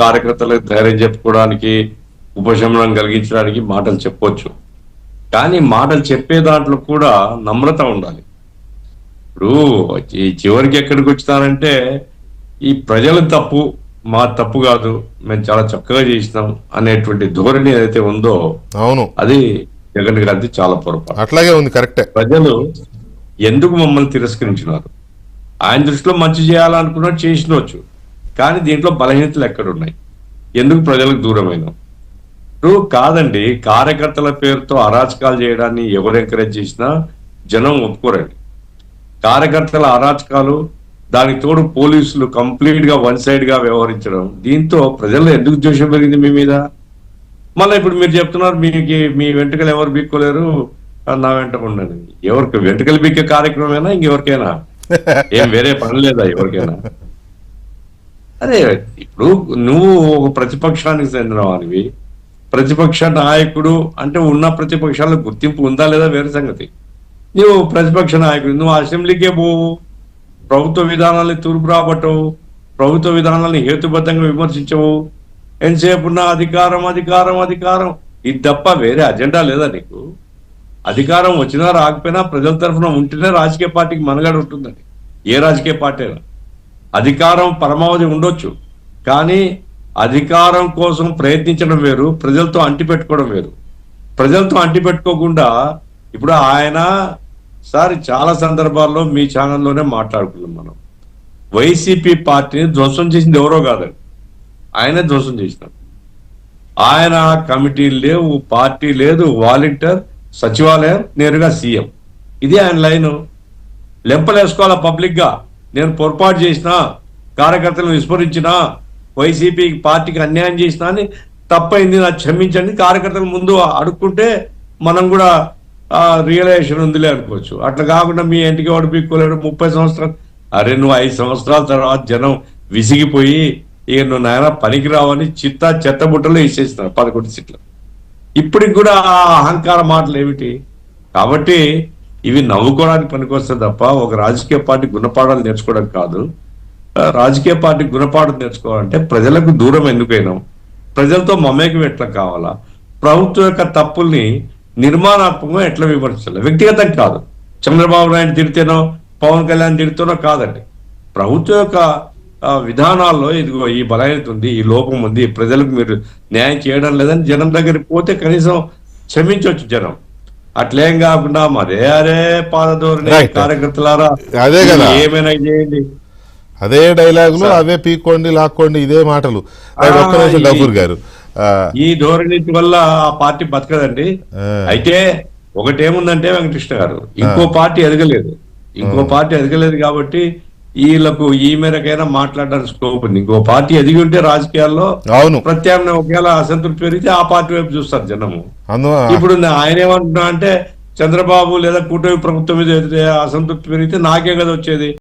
కార్యకర్తలకు ధైర్యం చెప్పుకోవడానికి, ఉపశమనం కలిగించడానికి మాటలు చెప్పొచ్చు. కానీ మాటలు చెప్పే దాంట్లో కూడా నమ్రత ఉండాలి. ఇప్పుడు ఈ చివరికి ఎక్కడికి వచ్చానంటే ఈ ప్రజల తప్పు మా తప్పు కాదు, మేము చాలా చక్కగా చేసినాం అనేటువంటి ధోరణి ఏదైతే ఉందో అవును, అది జగన్ గారిది చాలా పొరపాటు. అట్లాగే ఉంది, కరెక్టే. ప్రజలు ఎందుకు మమ్మల్ని తిరస్కరించినారు? ఆయన దృష్టిలో మంచి చేయాలనుకున్నా చేసినవచ్చు, కానీ దీంట్లో బలహీనతలు ఎక్కడున్నాయి? ఎందుకు ప్రజలకు దూరమైనాం? ఇప్పుడు కాదండి, కార్యకర్తల పేరుతో అరాచకాలు చేయడాన్ని ఎవరు ఎంకరేజ్ చేసినా జనం ఒప్పుకోరండి. కార్యకర్తల అరాచకాలు, దానికి తోడు పోలీసులు కంప్లీట్ గా వన్ సైడ్ గా వ్యవహరించడం, దీంతో ప్రజల్లో ఎందుకు ద్వేషం పెరిగింది మీ మీద? మళ్ళీ ఇప్పుడు మీరు చెప్తున్నారు మీ వెంట్రుకలు ఎవరు బీక్కోలేరు, నా వెంట ఉండండి. ఎవరికి వెంట్రుకలు బీక్కే కార్యక్రమమేనా ఇంకెవరికైనా? ఏం వేరే పని లేదా ఎవరికైనా? అరే ఇప్పుడు నువ్వు ఒక ప్రతిపక్షానికి చెందిన వాడివి, ప్రతిపక్ష నాయకుడు అంటే ఉన్న ప్రతిపక్షాలకు గుర్తింపు ఉందా లేదా వేరే సంగతి. నువ్వు ప్రతిపక్ష నాయకుడు, నువ్వు అసెంబ్లీకే పోవు, ప్రభుత్వ విధానాన్ని తూర్పు రాబట్టవు, ప్రభుత్వ విధానాన్ని హేతుబద్ధంగా విమర్శించవు, ఎంతసేపు ఉన్న అధికారం అధికారం అధికారం, ఇది తప్ప వేరే అజెండా లేదా నీకు? అధికారం వచ్చినా రాకపోయినా ప్రజల తరఫున ఉంటేనే రాజకీయ పార్టీకి మనుగడ ఉంటుందని. ఏ రాజకీయ పార్టీ అయినా అధికారం పరమావధి ఉండొచ్చు, కానీ అధికారం కోసం ప్రయత్నించడం వేరు, ప్రజలతో అంటిపెట్టుకోవడం వేరు. ప్రజలతో అంటిపెట్టుకోకుండా ఇప్పుడు ఆయన సార్ చాలా సందర్భాల్లో మీ ఛానల్లోనే మాట్లాడుకున్నాం మనం, వైసీపీ పార్టీని ధ్వంసం చేసింది ఎవరో కాదండి, ఆయనే ధ్వంసం చేసినాడు. ఆయన కమిటీ లేవు, పార్టీ లేదు, వాలంటీర్, సచివాలయం, నేరుగా సీఎం. ఇది ఆయన లైను. లెంపలేసుకోవాలా పబ్లిక్ గా, నేను పొరపాటు చేసినా, కార్యకర్తలను విస్మరించినా, వైసీపీ పార్టీకి అన్యాయం చేసినా అని, తప్పైంది నాకు క్షమించండి కార్యకర్తల ముందు అడుక్కుంటే మనం కూడా రియలైజేషన్ ఉందిలే అనుకోవచ్చు. అట్లా కాకుండా మీ ఇంటికి వాడు పీక్కోలేడు 30 సంవత్సరాలు. అరే నువ్వు 5 సంవత్సరాల తర్వాత జనం విసిగిపోయి ఇక నువ్వు నాయన పనికి రావని చెత్తబుట్టలో వేసేస్తున్నారు 11 సీట్లు. ఇప్పటికి కూడా ఆ అహంకార మాటలు ఏమిటి? కాబట్టి ఇవి నవ్వుకోవడానికి పనికొస్తుంది తప్ప ఒక రాజకీయ పార్టీ గుణపాఠాలు నేర్చుకోవడం కాదు. రాజకీయ పార్టీ గుణపాఠం నేర్చుకోవాలంటే ప్రజలకు దూరం ఎందుకైనాం, ప్రజలతో మమేకం ఎట్లా కావాలా, ప్రభుత్వం యొక్క తప్పుల్ని నిర్మాణాత్మకంగా ఎట్లా విమర్శించాలి, వ్యక్తిగతం కాదు. చంద్రబాబు నాయుడు తిడితేనో పవన్ కళ్యాణ్ తిడితేనో కాదండి, ప్రభుత్వం యొక్క విధానాల్లో ఇదిగో ఈ బలహీనత ఉంది, ఈ లోపం ఉంది, ప్రజలకు మీరు న్యాయం చేయడం లేదని జనం దగ్గరికి పోతే కనీసం క్షమించవచ్చు జనం. అట్లేం కాకుండా మరే అరే పాదధోరణి, కార్యకర్తలారా అదే కదా ఏమైనా చేయండి, అదే డైలాగులు, అవే పీక్కోండి లాక్కోండి, ఇదే మాటలు. ఒక్క నిమిషం గఫూర్ గారు, ఈ ధోరణి వల్ల ఆ పార్టీ బతకదండి. అయితే ఒకటేముందంటే వెంకటకృష్ణ గారు, ఇంకో పార్టీ ఎదగలేదు కాబట్టి వీళ్ళకు ఈ మేరకైనా మాట్లాడడానికి స్కోప్ ఉంది. ఇంకో పార్టీ ఎదిగి ఉంటే రాజకీయాల్లో ప్రత్యామ్నాయం ఒకవేళ అసంతృప్తి పెరిగితే ఆ పార్టీ వైపు చూస్తారు జనము. ఇప్పుడు ఆయన ఏమంటున్నా అంటే చంద్రబాబు లేదా కూటమి ప్రభుత్వం మీద అసంతృప్తి పెరిగితే నాకే కదా వచ్చేది.